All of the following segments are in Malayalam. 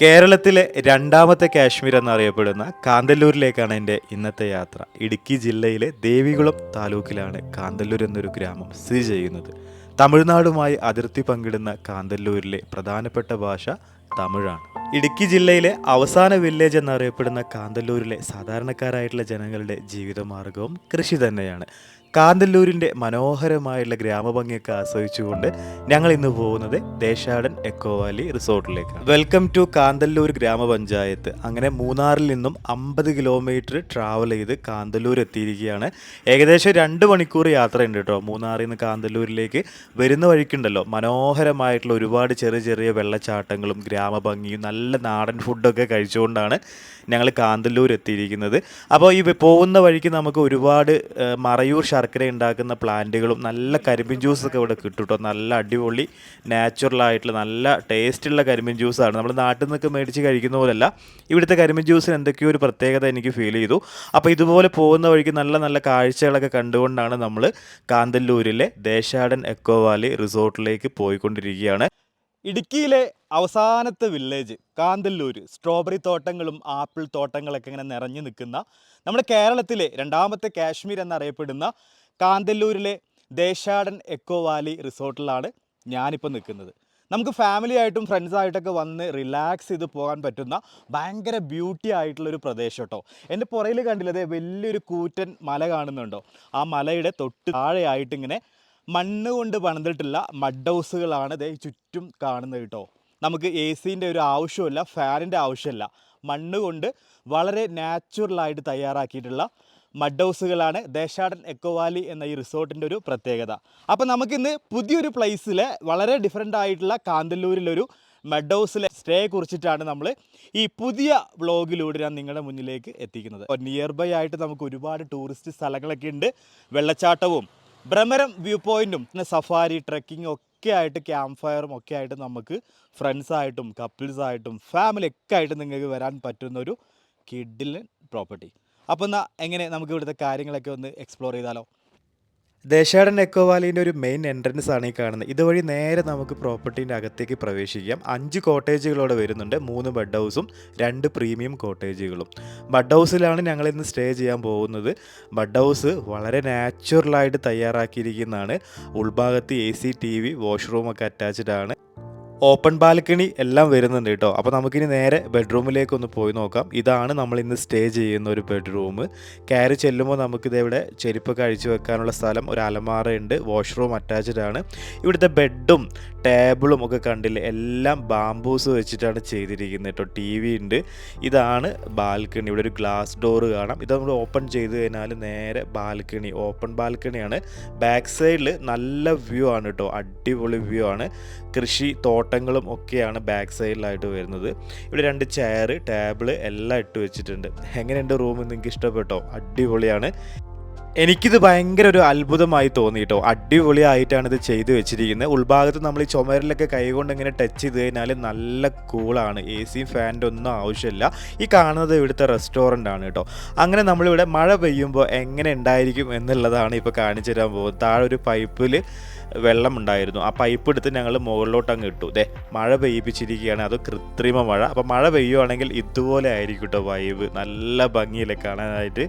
കേരളത്തിലെ രണ്ടാമത്തെ കാശ്മീർ എന്നറിയപ്പെടുന്ന കാന്തല്ലൂരിലേക്കാണ് എൻ്റെ ഇന്നത്തെ യാത്ര. ഇടുക്കി ജില്ലയിലെ ദേവികുളം താലൂക്കിലാണ് കാന്തല്ലൂർ എന്നൊരു ഗ്രാമം സ്ഥിതി ചെയ്യുന്നത്. തമിഴ്നാടുമായി അതിർത്തി പങ്കിടുന്ന കാന്തല്ലൂരിലെ പ്രധാനപ്പെട്ട ഭാഷ തമിഴാണ്. ഇടുക്കി ജില്ലയിലെ അവസാന വില്ലേജ് എന്നറിയപ്പെടുന്ന കാന്തല്ലൂരിലെ സാധാരണക്കാരായിട്ടുള്ള ജനങ്ങളുടെ ജീവിതമാർഗവും കൃഷി തന്നെയാണ്. കാന്തല്ലൂരിൻ്റെ മനോഹരമായുള്ള ഗ്രാമഭംഗിയൊക്കെ ആസ്വദിച്ചുകൊണ്ട് ഞങ്ങൾ ഇന്ന് പോകുന്നത് ദേശാടൻ എക്കോ വാലി റിസോർട്ടിലേക്കാണ്. വെൽക്കം ടു കാന്തല്ലൂർ ഗ്രാമപഞ്ചായത്ത്. അങ്ങനെ മൂന്നാറിൽ നിന്നും 50 കിലോമീറ്റർ ട്രാവൽ ചെയ്ത് കാന്തല്ലൂർ എത്തിയിരിക്കുകയാണ്. ഏകദേശം 2 മണിക്കൂർ യാത്രയുണ്ട് കേട്ടോ. മൂന്നാറിൽ നിന്ന് കാന്തല്ലൂരിലേക്ക് വരുന്ന വഴിക്കുണ്ടല്ലോ മനോഹരമായിട്ടുള്ള ഒരുപാട് ചെറിയ ചെറിയ വെള്ളച്ചാട്ടങ്ങളും ഗ്രാമഭംഗിയും നല്ല നാടൻ ഫുഡൊക്കെ കഴിച്ചുകൊണ്ടാണ് ഞങ്ങൾ കാന്തല്ലൂർ എത്തിയിരിക്കുന്നത്. അപ്പോൾ ഈ പോകുന്ന വഴിക്ക് നമുക്ക് ഒരുപാട് മറയൂർ ശർക്കര ഉണ്ടാക്കുന്ന പ്ലാന്റുകളും നല്ല കരിമ്പിൻ ജ്യൂസൊക്കെ ഇവിടെ കിട്ടും കേട്ടോ. നല്ല അടിപൊളി നാച്ചുറലായിട്ടുള്ള നല്ല ടേസ്റ്റുള്ള കരിമ്പിൻ ജ്യൂസാണ്. നമ്മൾ നാട്ടിൽ നിന്നൊക്കെ മേടിച്ച് കഴിക്കുന്ന പോലെയല്ല, ഇവിടുത്തെ കരിമ്പിൻ ജ്യൂസിന് എന്തൊക്കെയോ ഒരു പ്രത്യേകത എനിക്ക് ഫീൽ ചെയ്തു. അപ്പോൾ ഇതുപോലെ പോകുന്ന വഴിക്ക് നല്ല നല്ല കാഴ്ചകളൊക്കെ കണ്ടുകൊണ്ടാണ് നമ്മൾ കാന്തല്ലൂരിലെ ദേശാടൻ എക്കോ വാലി റിസോർട്ടിലേക്ക് പോയിക്കൊണ്ടിരിക്കുകയാണ്. ഇടുക്കിയിലെ അവസാനത്തെ വില്ലേജ് കാന്തല്ലൂർ, സ്ട്രോബെറി തോട്ടങ്ങളും ആപ്പിൾ തോട്ടങ്ങളൊക്കെ ഇങ്ങനെ നിറഞ്ഞു നിൽക്കുന്ന നമ്മുടെ കേരളത്തിലെ രണ്ടാമത്തെ കാശ്മീർ എന്നറിയപ്പെടുന്ന കാന്തല്ലൂരിലെ ദേശാടൻ എക്കോ വാലി റിസോർട്ടിലാണ് ഞാനിപ്പോൾ നിൽക്കുന്നത്. നമുക്ക് ഫാമിലി ആയിട്ടും ഫ്രണ്ട്സായിട്ടൊക്കെ വന്ന് റിലാക്സ് ചെയ്ത് പോകാൻ പറ്റുന്ന ഭയങ്കര ബ്യൂട്ടി ആയിട്ടുള്ളൊരു പ്രദേശം കേട്ടോ. എൻ്റെ പുറയിൽ കണ്ടില്ലേ വലിയൊരു കൂറ്റൻ മല കാണുന്നുണ്ടോ? ആ മലയുടെ തൊട്ട് താഴെയായിട്ട് ഇങ്ങനെ മണ്ണ് കൊണ്ട് പണിതിട്ടുള്ള മഡ് ഹൗസുകളാണ് ഇതേ ചുറ്റും കാണുന്നത് കേട്ടോ. നമുക്ക് എ സിൻ്റെ ഒരു ആവശ്യമില്ല, ഫാനിൻ്റെ ആവശ്യമില്ല. മണ്ണ് കൊണ്ട് വളരെ നാച്ചുറലായിട്ട് തയ്യാറാക്കിയിട്ടുള്ള മഡ് ഹൗസുകളാണ് ദേശാടൻ എക്കോ വാലി എന്ന ഈ റിസോർട്ടിൻ്റെ ഒരു പ്രത്യേകത. അപ്പോൾ നമുക്കിന്ന് പുതിയൊരു പ്ലേസിൽ വളരെ ഡിഫറെൻ്റ് ആയിട്ടുള്ള കാന്തല്ലൂരിലൊരു മഡ് ഹൗസിലെ സ്റ്റേയെ കുറിച്ചിട്ടാണ് നമ്മൾ ഈ പുതിയ വ്ളോഗിലൂടെ ഞാൻ നിങ്ങളുടെ മുന്നിലേക്ക് എത്തിക്കുന്നത്. നിയർ ബൈ ആയിട്ട് നമുക്ക് ഒരുപാട് ടൂറിസ്റ്റ് സ്ഥലങ്ങളൊക്കെ ഉണ്ട്. വെള്ളച്ചാട്ടവും ഭ്രമരം വ്യൂ പോയിൻറ്റും പിന്നെ സഫാരി ട്രെക്കിങ്ങും ഒക്കെ ആയിട്ട് ക്യാമ്പ് ഫയറും ഒക്കെ ആയിട്ട് നമുക്ക് ഫ്രണ്ട്സായിട്ടും കപ്പിൾസായിട്ടും ഫാമിലി ഒക്കെ ആയിട്ട് നിങ്ങൾക്ക് വരാൻ പറ്റുന്ന ഒരു കിഡിലൻ പ്രോപ്പർട്ടി. അപ്പോൾ എന്നാൽ എങ്ങനെ നമുക്ക് ഇവിടുത്തെ കാര്യങ്ങളൊക്കെ ഒന്ന് എക്സ്പ്ലോർ ചെയ്താലോ? ദേശാടൻ എക്കോ വാലിൻ്റെ ഒരു മെയിൻ എൻട്രൻസ് ആണ് ഈ കാണുന്നത്. ഇതുവഴി നേരെ നമുക്ക് പ്രോപ്പർട്ടീൻ്റെ അകത്തേക്ക് പ്രവേശിക്കാം. 5 കോട്ടേജുകളോടെ വരുന്നുണ്ട്. 3 ബഡ് ഹൗസും 2 പ്രീമിയം കോട്ടേജുകളും. ബഡ് ഹൗസിലാണ് ഞങ്ങളിന്ന് സ്റ്റേ ചെയ്യാൻ പോകുന്നത്. ബഡ് ഹൗസ് വളരെ നാച്ചുറലായിട്ട് തയ്യാറാക്കിയിരിക്കുന്നതാണ്. ഉൾഭാഗത്ത് AC, TV, വാഷ്റൂമൊക്കെ അറ്റാച്ച്ഡ് ആണ്. ഓപ്പൺ ബാൽക്കണി എല്ലാം വരുന്നുണ്ട് കേട്ടോ. അപ്പോൾ നമുക്കിനി നേരെ ബെഡ്റൂമിലേക്കൊന്ന് പോയി നോക്കാം. ഇതാണ് നമ്മൾ ഇന്ന് സ്റ്റേ ചെയ്യുന്ന ഒരു ബെഡ്റൂം. കയറി ചെല്ലുമ്പോൾ നമുക്കിതിവിടെ ചെരുപ്പൊക്കെ അഴിച്ചു വെക്കാനുള്ള സ്ഥലം, ഒരു അലമാറയുണ്ട്, വാഷ്റൂം അറ്റാച്ച്ഡ് ആണ്. ഇവിടുത്തെ ബെഡും ടേബിളും ഒക്കെ കണ്ടില്ലേ, എല്ലാം ബാംബൂസ് വെച്ചിട്ടാണ് ചെയ്തിരിക്കുന്നത് കേട്ടോ. TV ഉണ്ട്. ഇതാണ് ബാൽക്കണി. ഇവിടെ ഒരു ഗ്ലാസ് ഡോറ് കാണാം. ഇത് നമ്മൾ ഓപ്പൺ ചെയ്ത് കഴിഞ്ഞാൽ നേരെ ബാൽക്കണി, ഓപ്പൺ ബാൽക്കണിയാണ്. ബാക്ക് സൈഡിൽ നല്ല വ്യൂ ആണ് കേട്ടോ. അടിപൊളി വ്യൂ ആണ്. കൃഷി തോട്ടങ്ങളും ഒക്കെയാണ് ബാക്ക് സൈഡിലായിട്ട് വരുന്നത്. ഇവിടെ 2 ചെയർ, ടേബിള് എല്ലാം ഇട്ട് വെച്ചിട്ടുണ്ട്. എങ്ങനെയുണ്ട് റൂം? നിങ്ങൾക്ക് ഇഷ്ടപ്പെട്ടോ? അടിപൊളിയാണ്. എനിക്കിത് ഭയങ്കര ഒരു അത്ഭുതമായി തോന്നി കേട്ടോ. അടിപൊളിയായിട്ടാണ് ഇത് ചെയ്ത് വെച്ചിരിക്കുന്നത്. ഉൾഭാഗത്ത് നമ്മൾ ഈ ചുമരിലൊക്കെ കൈകൊണ്ട് ഇങ്ങനെ ടച്ച് ചെയ്ത് കഴിഞ്ഞാൽ നല്ല കൂളാണ്. AC ഫാനിൻ്റെ ഒന്നും ആവശ്യമില്ല. ഈ കാണുന്നത് ഇവിടുത്തെ റെസ്റ്റോറൻ്റ് ആണ് കേട്ടോ. അങ്ങനെ നമ്മളിവിടെ മഴ പെയ്യുമ്പോൾ എങ്ങനെ ഉണ്ടായിരിക്കും എന്നുള്ളതാണ് ഇപ്പോൾ കാണിച്ചു തരാൻ പോകുന്നത്. താഴെ ഒരു പൈപ്പിൽ വെള്ളം ഉണ്ടായിരുന്നു. ആ പൈപ്പ് എടുത്ത് ഞങ്ങൾ മുകളിലോട്ട് അങ്ങ് ഇട്ടു. മഴ പെയ്യിപ്പിച്ചിരിക്കുകയാണ്. അത് കൃത്രിമ മഴ. അപ്പോൾ മഴ പെയ്യുവാണെങ്കിൽ ഇതുപോലെ ആയിരിക്കും കേട്ടോ വൈബ്. നല്ല ഭംഗിയില്ലേ കാണാനായിട്ട്.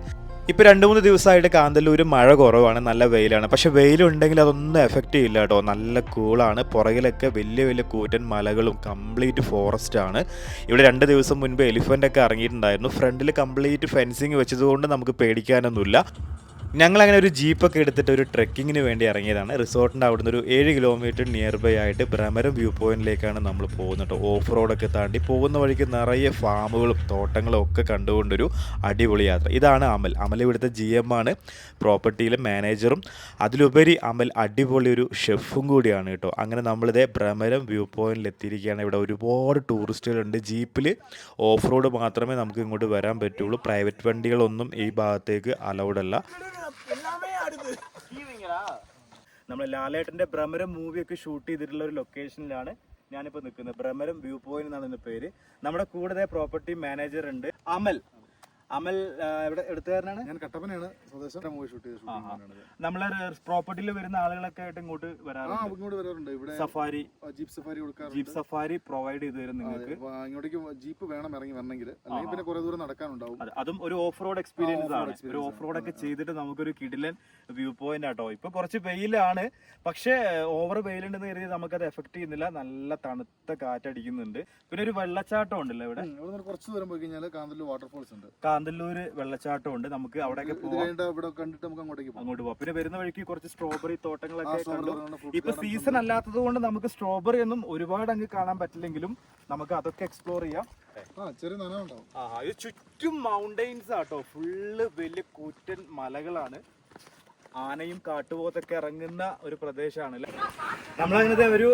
ഇപ്പോൾ 2-3 ദിവസമായിട്ട് കാന്തല്ലൂർ മഴ കുറവാണ്, നല്ല വെയിലാണ്. പക്ഷേ വെയിലുണ്ടെങ്കിൽ അതൊന്നും എഫക്റ്റ് ചെയ്യില്ല കേട്ടോ. നല്ല കൂളാണ്. പുറകിലൊക്കെ വലിയ വലിയ കൂറ്റൻ മലകളും കംപ്ലീറ്റ് ഫോറസ്റ്റ് ആണ്. ഇവിടെ 2 ദിവസം മുൻപ് എലിഫൻ്റ് ഒക്കെ ഇറങ്ങിയിട്ടുണ്ടായിരുന്നു. ഫ്രണ്ടിൽ കംപ്ലീറ്റ് ഫെൻസിങ് വെച്ചതുകൊണ്ട് നമുക്ക് പേടിക്കാനൊന്നുമില്ല. ഞങ്ങളങ്ങനെ ഒരു ജീപ്പൊക്കെ എടുത്തിട്ട് ഒരു ട്രെക്കിങ്ങിന് വേണ്ടി ഇറങ്ങിയതാണ്. റിസോർട്ടിൻ്റെ അവിടുന്ന് ഒരു 7 കിലോമീറ്റർ നിയർ ബൈ ആയിട്ട് ഭ്രമരം വ്യൂ പോയിന്റിലേക്കാണ് നമ്മൾ പോകുന്നത്. ഓഫ് റോഡൊക്കെ താണ്ടി പോകുന്ന വഴിക്ക് നിറയെ ഫാമുകളും തോട്ടങ്ങളും ഒക്കെ കണ്ടുകൊണ്ടൊരു അടിപൊളി യാത്ര. ഇതാണ് അമൽ ഇവിടുത്തെ GM ആണ്, പ്രോപ്പർട്ടിയിലെ മാനേജറും. അതിലുപരി അമൽ അടിപൊളി ഒരു ഷെഫും കൂടിയാണ് കേട്ടോ. അങ്ങനെ നമ്മളിതേ ഭ്രമരം വ്യൂ പോയിന്റിൽ എത്തിയിരിക്കുകയാണ്. ഇവിടെ ഒരുപാട് ടൂറിസ്റ്റുകളുണ്ട്. ജീപ്പിൽ ഓഫ് റോഡ് മാത്രമേ നമുക്ക് ഇങ്ങോട്ട് വരാൻ പറ്റുള്ളൂ. പ്രൈവറ്റ് വണ്ടികളൊന്നും ഈ ഭാഗത്തേക്ക് അലൗഡ് അല്ല. നമ്മൾ ലാലേട്ടൻ്റെ ഭ്രമരം മൂവിയൊക്കെ ഷൂട്ട് ചെയ്തിട്ടുള്ള ഒരു ലൊക്കേഷനിലാണ് ഞാനിപ്പോൾ നിൽക്കുന്നത്. ഭ്രമരം വ്യൂ പോയിന്റ് എന്നാണ് ഇതിൻ്റെ പേര്. നമ്മുടെ കൂടെ പ്രോപ്പർട്ടി മാനേജർ ഉണ്ട്, അമൽ. അമൽ എവിടെ എടുത്തുകാരനാണ്? ഞാൻ കട്ടപ്പനയാണ് സ്വദേശം. മൂവി ഷൂട്ട് ചെയ്ത് നമ്മളെ പ്രോപ്പർട്ടിയിൽ വരുന്ന ആളുകളൊക്കെ ആയിട്ട് ഇങ്ങോട്ട് വരാറുണ്ട്. ഇവിടെ സഫാരി ജീപ്പ് സഫാരി പ്രൊവൈഡ് ചെയ്തു തരും നിങ്ങൾക്ക്. ഇങ്ങോട്ടേക്ക് ജീപ്പ് വേണം ഇറങ്ങി വരണമെങ്കിൽ, അല്ലെങ്കിൽ പിന്നെ കുറെ ദൂരം നടക്കാനുണ്ടാവും. അതും ഒരു ഓഫ് റോഡ് എക്സ്പീരിയൻസ് ആണ്. ഒരു ഓഫ് റോഡ് ഒക്കെ ചെയ്തിട്ട് നമുക്കൊരു കിടിലൻ വ്യൂ പോയിന്റ് ആട്ടോ. ഇപ്പൊ കുറച്ച് വെയിലാണ്, പക്ഷേ ഓവർ വെയിലുണ്ടെന്ന് കരുതി നമുക്കത് എഫക്ട് ചെയ്യുന്നില്ല. നല്ല തണുത്ത കാറ്റടിക്കുന്നുണ്ട്. പിന്നെ ഒരു വെള്ളച്ചാട്ടം ഉണ്ടല്ലോ ഇവിടെ. കുറച്ച് ദൂരം പോയി കഴിഞ്ഞാൽ കാന്തല്ലൂർ വാട്ടർഫോൾസ് ഉണ്ട്. കാന്തല്ലൂർ വെള്ളച്ചാട്ടം ഉണ്ട്. നമുക്ക് അവിടെയൊക്കെ കണ്ടിട്ട് നമുക്ക് അങ്ങോട്ട് പോവാം. പിന്നെ വരുന്ന വഴിക്ക് കുറച്ച് സ്ട്രോബെറി തോട്ടങ്ങളൊക്കെ കണ്ടു. ഇപ്പൊ സീസൺ അല്ലാത്തത് കൊണ്ട് നമുക്ക് സ്ട്രോബെറി ഒന്നും ഒരുപാട് അങ്ങ് കാണാൻ പറ്റില്ലെങ്കിലും നമുക്ക് അതൊക്കെ എക്സ്പ്ലോർ ചെയ്യാം. ഇത് ചുറ്റും മൗണ്ടെയിൻസ് ആട്ടോ. ഫുള്ള് വലിയ കൂറ്റൻ മലകളാണ്. ആനയും കാട്ടുപോത്തൊക്കെ ഇറങ്ങുന്ന ഒരു പ്രദേശമാണ്. നമ്മളങ്ങനെ ഒരു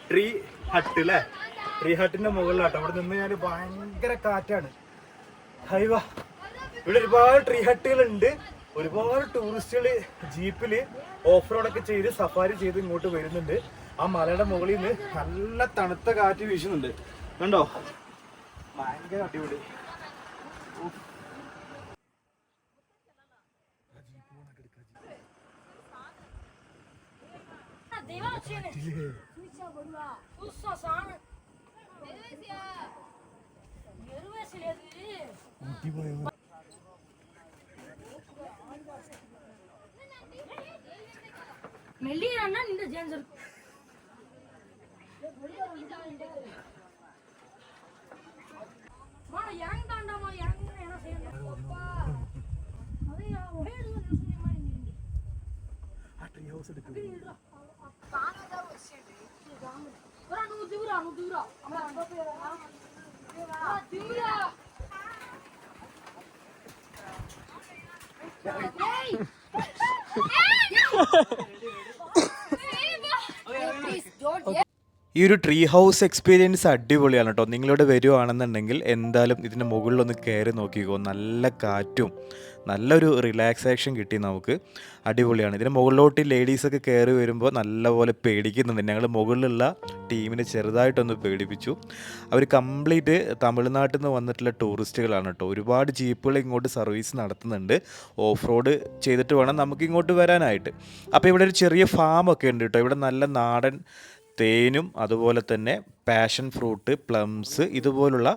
ട്രീ ഹട്ട് അല്ലേ, ട്രീ ഹട്ടിന്റെ മുകളിലാട്ടോ. അവിടെ നിന്ന് കഴിഞ്ഞാൽ ഭയങ്കര കാറ്റാണ്. ഹൈവാ, ഇവിടെ ഒരുപാട് ട്രീ ഹട്ടുകളുണ്ട്. ഒരുപാട് ടൂറിസ്റ്റുകൾ ജീപ്പില് ഓഫ് റോഡൊക്കെ ചെയ്ത് സഫാരി ചെയ്ത് ഇങ്ങോട്ട് വരുന്നുണ്ട്. ആ മലയുടെ മുകളിൽ നിന്ന് നല്ല തണുത്ത കാറ്റ് വീശുന്നുണ്ട്. കണ്ടോ, ഭയങ്കര അടിപൊളി. மெல்லியா இந்த ஜேஞ்சர் மாட யங் தாண்டாமா யங் என்ன செய்யணும் அப்பா அதையா ஒரே நிமிஷம் மாதிரி நீங்க ആ ട്രീ ഹൗസ് എടുക്ക്. தானதா வச்சிடு ஒரு 100 ரூபா அம்மா 50 ரூபா திமிரா ஏய் ഈ ഒരു ട്രീ ഹൗസ് എക്സ്പീരിയൻസ് അടിപൊളിയാണ് കേട്ടോ. നിങ്ങളിവിടെ വരുവാണെന്നുണ്ടെങ്കിൽ എന്തായാലും ഇതിൻ്റെ മുകളിലൊന്ന് കയറി നോക്കിക്കോ. നല്ല കാറ്റും നല്ലൊരു റിലാക്സേഷൻ കിട്ടി നമുക്ക്. അടിപൊളിയാണ്. ഇതിന് മുകളിലോട്ട് ലേഡീസൊക്കെ കയറി വരുമ്പോൾ നല്ലപോലെ പേടിക്കുന്നുണ്ട്. ഞങ്ങൾ മുകളിലുള്ള ടീമിനെ ചെറുതായിട്ടൊന്ന് പേടിപ്പിച്ചു. അവർ കംപ്ലീറ്റ് തമിഴ്നാട്ടിൽ നിന്ന് വന്നിട്ടുള്ള ടൂറിസ്റ്റുകളാണ് കേട്ടോ. ഒരുപാട് ജീപ്പുകൾ ഇങ്ങോട്ട് സർവീസ് നടത്തുന്നുണ്ട്. ഓഫ് റോഡ് ചെയ്തിട്ട് വേണം നമുക്ക് ഇങ്ങോട്ട് വരാനായിട്ട്. അപ്പോൾ ഇവിടെ ഒരു ചെറിയ ഫാമൊക്കെ ഉണ്ട് കേട്ടോ. ഇവിടെ നല്ല നാടൻ തേനും അതുപോലെ തന്നെ പാഷൻ ഫ്രൂട്ട്, പ്ലംസ്, ഇതുപോലുള്ള